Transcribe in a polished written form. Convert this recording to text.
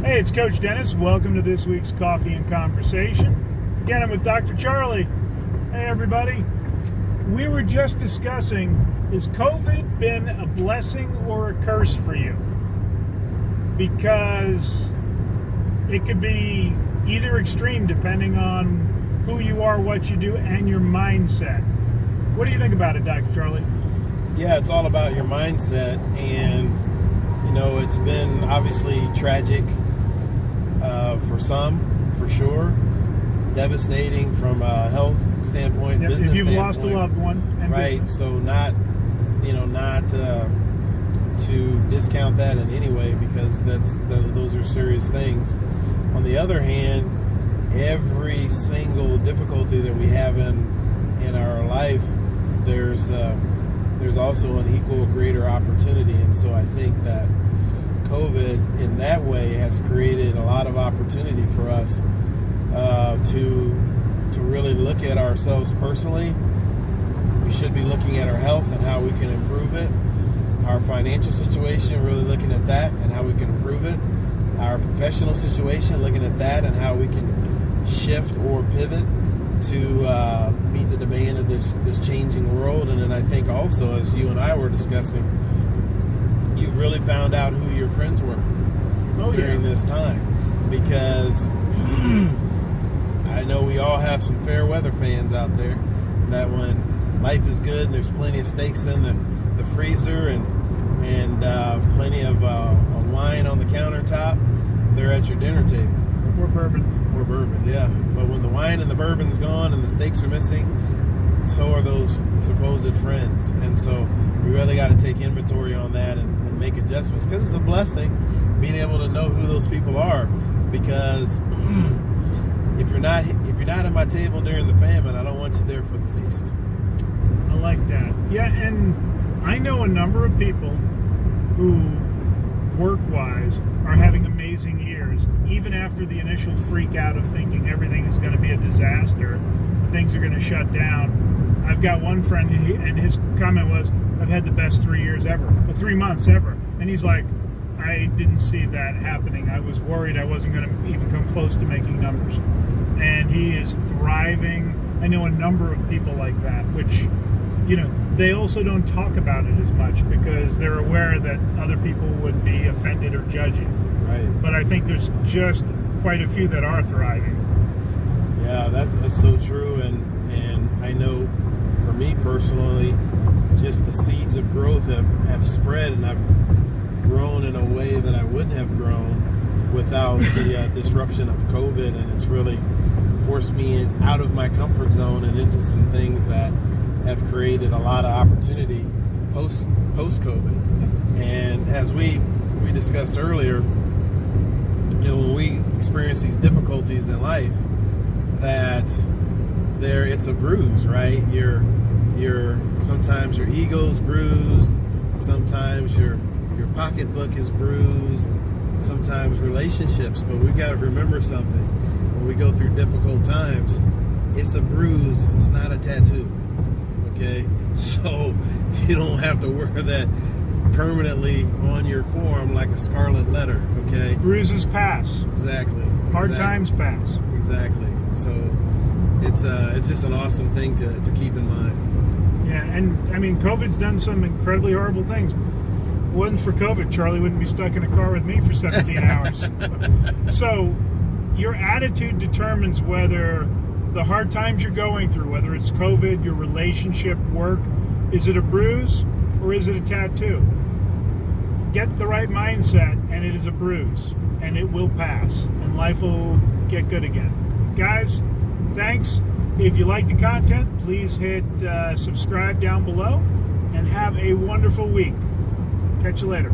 Hey, it's Coach Dennis. Welcome to this week's Coffee and Conversation. Again, I'm with Dr. Charlie. Hey, everybody. We were just discussing, has COVID been a blessing or a curse for you? Because it could be either extreme depending on who you are, what you do, and your mindset. What do you think about it, Dr. Charlie? Yeah, it's all about your mindset, and it's been obviously tragic for some, for sure. Devastating from a health standpoint, business if you've standpoint. lost a loved one, and right? business. So not to discount that in any way, because those are serious things. On the other hand, every single difficulty that we have in our life, there's also an equal greater opportunity. And so I think that COVID in that way has created a lot of opportunity for us to really look at ourselves personally. We should be looking at our health and how we can improve it. Our financial situation, really looking at that and how we can improve it. Our professional situation, looking at that and how we can shift or pivot to meet the demand of this changing world. And then I think also, as you and I were discussing, you've really found out who your friends were during this time, because I know we all have some fair weather fans out there that when life is good and there's plenty of steaks in the freezer and plenty of wine on the countertop, they're at your dinner table. Or bourbon, yeah. But when the wine and the bourbon's gone and the steaks are missing, so are those supposed friends. And so we really got to take inventory on that and make adjustments, because it's a blessing being able to know who those people are. Because if you're not at my table during the famine, I don't want you there for the feast. I like that. Yeah, and I know a number of people who, work-wise, are having amazing years, even after the initial freak out of thinking everything is going to be a disaster, and things are going to shut down. I've got one friend, and his comment was, I've had the best 3 years ever, 3 months ever. And he's like, I didn't see that happening. I was worried I wasn't going to even come close to making numbers. And he is thriving. I know a number of people like that, which, they also don't talk about it as much because they're aware that other people would be offended or judging. Right. But I think there's just quite a few that are thriving. Yeah, that's so true. And I know for me personally, just the seeds of growth have spread, and I've grown in a way that I wouldn't have grown without the disruption of COVID. And it's really forced me out of my comfort zone and into some things that have created a lot of opportunity post-COVID. And as we discussed earlier, when we experience these difficulties in life, that it's a bruise, right? Sometimes your ego's bruised, sometimes your pocketbook is bruised, sometimes relationships. But we got to remember something: when we go through difficult times, it's a bruise, it's not a tattoo. Okay, so you don't have to wear that permanently on your forearm like a scarlet letter. Okay, Bruises pass. Exactly. Hard times pass. Exactly. So it's just an awesome thing to keep in mind. Yeah, and I mean, COVID's done some incredibly horrible things. If it wasn't for COVID, Charlie wouldn't be stuck in a car with me for 17 hours. So your attitude determines whether the hard times you're going through, whether it's COVID, your relationship, work, is it a bruise or is it a tattoo? Get the right mindset, and it is a bruise, and it will pass, and life will get good again. Guys, thanks. If you like the content, please hit subscribe down below, and have a wonderful week. Catch you later.